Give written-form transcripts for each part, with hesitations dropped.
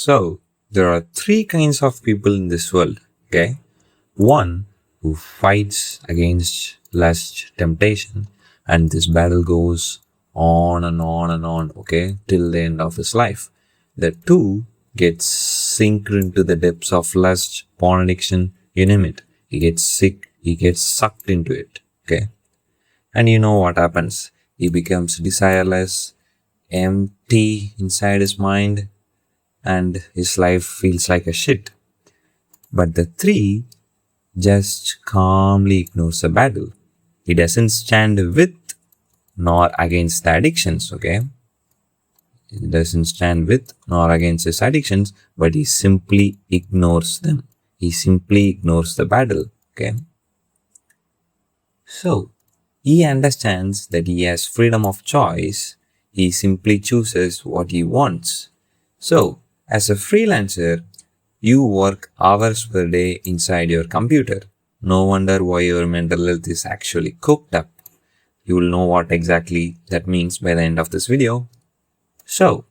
So, there are three kinds of people in this world, okay? One who fights against lust, temptation, and this battle goes on and on and on, okay, till the end of his life. The two gets sink into the depths of lust, porn addiction, you name it. He gets sick, he gets sucked into it, okay? And you know what happens? He becomes desireless, empty inside his mind, and his life feels like a shit. But the three just calmly ignores the battle. He doesn't stand with nor against the addictions, okay? He doesn't stand with nor against his addictions, but he simply ignores them. He simply ignores the battle, okay? So, he understands that he has freedom of choice. He simply chooses what he wants. So, as a freelancer, you work hours per day inside your computer. No wonder why your mental health is actually cooked up. You will know what exactly that means by the end of this video. So,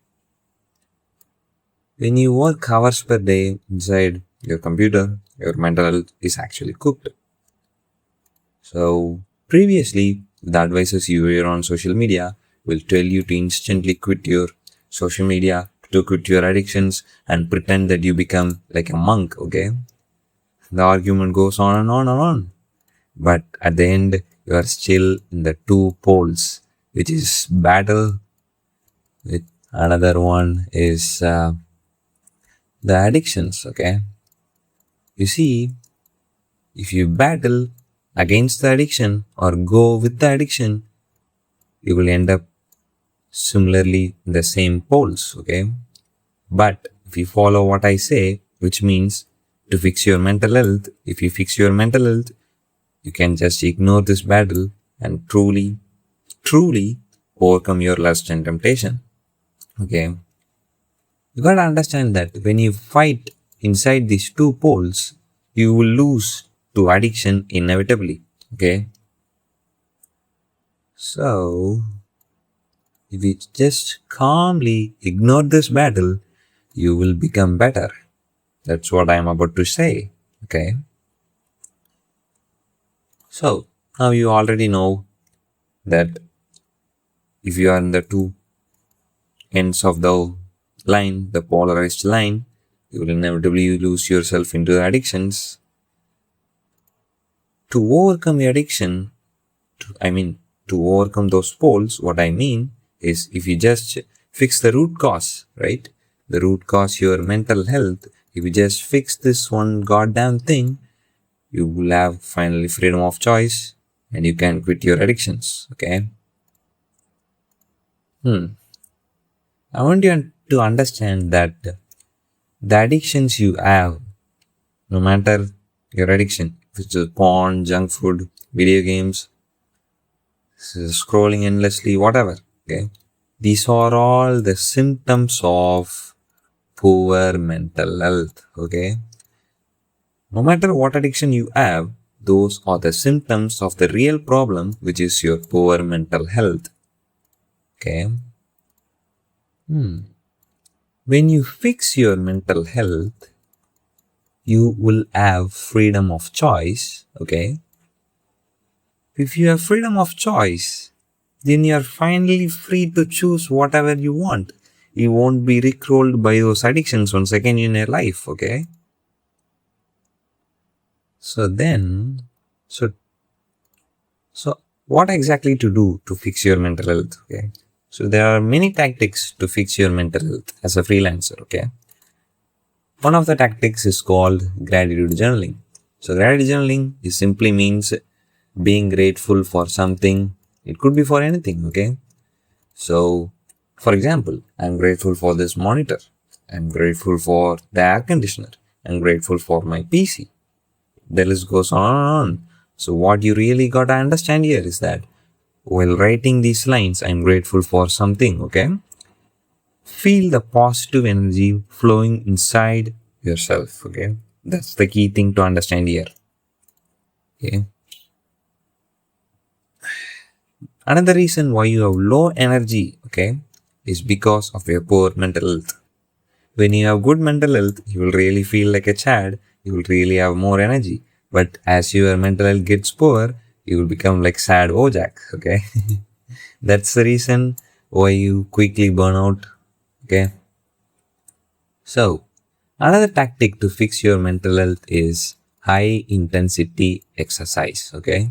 when you work hours per day inside your computer, your mental health is actually cooked. So, previously, the advices you hear on social media will tell you to instantly quit your social media, to quit your addictions, and pretend that you become like a monk, okay? The argument goes on and on and on. But at the end, you are still in the two poles, which is battle with another one is the addictions, okay? You see, if you battle against the addiction or go with the addiction, you will end up similarly in the same poles, okay? But if you follow what I say, which means to fix your mental health, if you fix your mental health, you can just ignore this battle and truly overcome your lust and temptation. Okay. You gotta understand that when you fight inside these two poles, you will lose to addiction inevitably. Okay. So, if you just calmly ignore this battle, you will become better. That's what I'm about to say. Okay. So, now you already know that if you are in the two ends of the line, the polarized line, you will inevitably lose yourself into addictions. To overcome your addiction, to overcome those poles, what I mean is if you just fix the root cause, right? The root cause, your mental health, if you just fix this one goddamn thing, you will have finally freedom of choice and you can quit your addictions, okay? I want you to understand that the addictions you have, no matter your addiction, if it's porn, junk food, video games, scrolling endlessly, whatever, okay? These are all the symptoms of poor mental health, okay? No matter what addiction you have, those are the symptoms of the real problem, which is your poor mental health, okay? When you fix your mental health, you will have freedom of choice, okay? If you have freedom of choice, then you are finally free to choose whatever you want. You won't be rickrolled by those addictions once again in your life, okay? So then, so, so what exactly to do to fix your mental health, okay? So there are many tactics to fix your mental health as a freelancer, okay? One of the tactics is called gratitude journaling. So gratitude journaling is simply means being grateful for something. It could be for anything, okay? So, for example, I'm grateful for this monitor. I'm grateful for the air conditioner. I'm grateful for my PC. The list goes on and on. So, what you really gotta understand here is that while writing these lines, I'm grateful for something, okay? Feel the positive energy flowing inside yourself, okay? That's the key thing to understand here, okay? Another reason why you have low energy, okay, is because of your poor mental health. When you have good mental health, you will really feel like a Chad. You will really have more energy. But as your mental health gets poor, you will become like sad Ojak. Okay. That's the reason why you quickly burn out. Okay. So, another tactic to fix your mental health is high intensity exercise. Okay.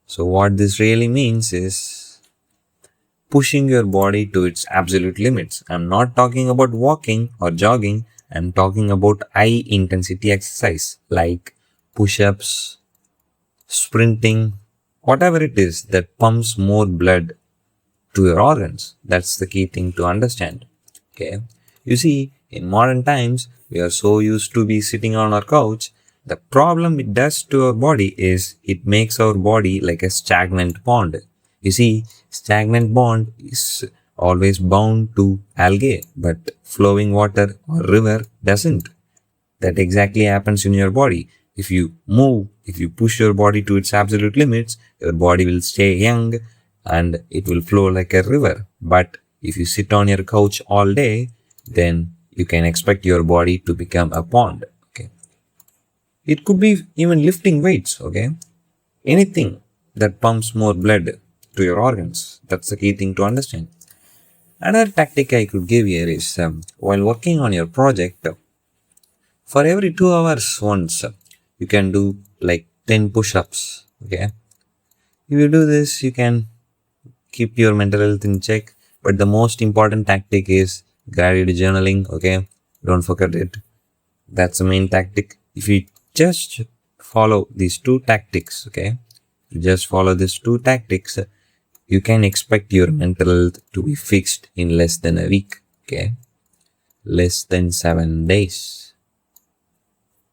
So, what this really means is pushing your body to its absolute limits. I'm not talking about walking or jogging, I'm talking about high intensity exercise like push ups, sprinting, whatever it is that pumps more blood to your organs. That's the key thing to understand. Okay. You see, in modern times, we are so used to be sitting on our couch. The problem it does to our body is it makes our body like a stagnant pond. You see, stagnant pond is always bound to algae, but flowing water or river doesn't. That exactly happens in your body. If you move, if you push your body to its absolute limits, your body will stay young and it will flow like a river. But if you sit on your couch all day, then you can expect your body to become a pond. Okay. It could be even lifting weights. Okay. Anything that pumps more blood to your organs. That's the key thing to understand. Another tactic I could give here is while working on your project, for every 2 hours once, you can do like 10 push-ups. Okay. If you do this, you can keep your mental health in check. But the most important tactic is guided journaling. Okay. Don't forget it. That's the main tactic. If you just follow these two tactics, okay, you just follow these two tactics, you can expect your mental health to be fixed in less than a week. Okay. Less than 7 days.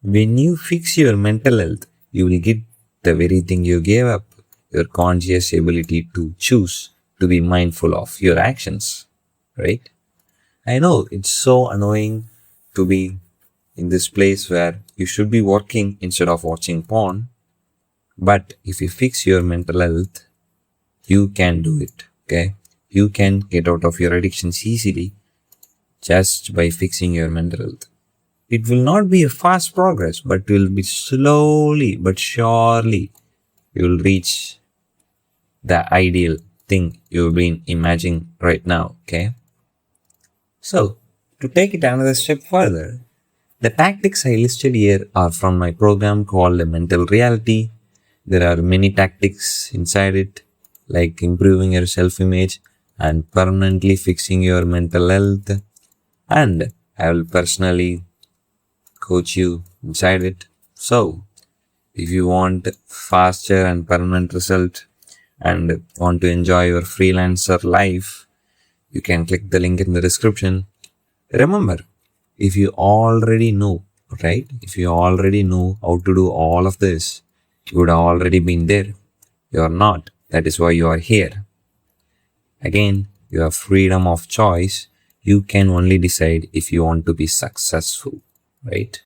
When you fix your mental health, you will get the very thing you gave up, your conscious ability to choose, to be mindful of your actions, right? I know it's so annoying to be in this place where you should be working instead of watching porn, but if you fix your mental health, you can do it, okay? You can get out of your addictions easily just by fixing your mental health. It will not be a fast progress, but it will be slowly but surely you will reach the ideal thing you've been imagining right now. Okay. So to take it another step further, the tactics I listed here are from my program called the Mental Reality. There are many tactics inside it, like improving your self-image and permanently fixing your mental health. And I will personally coach you inside it. So, if you want faster and permanent result and want to enjoy your freelancer life, you can click the link in the description. Remember, if you already know, right? If you already know how to do all of this, you would have already been there. You are not. That is why you are here. Again, you have freedom of choice. You can only decide if you want to be successful, right?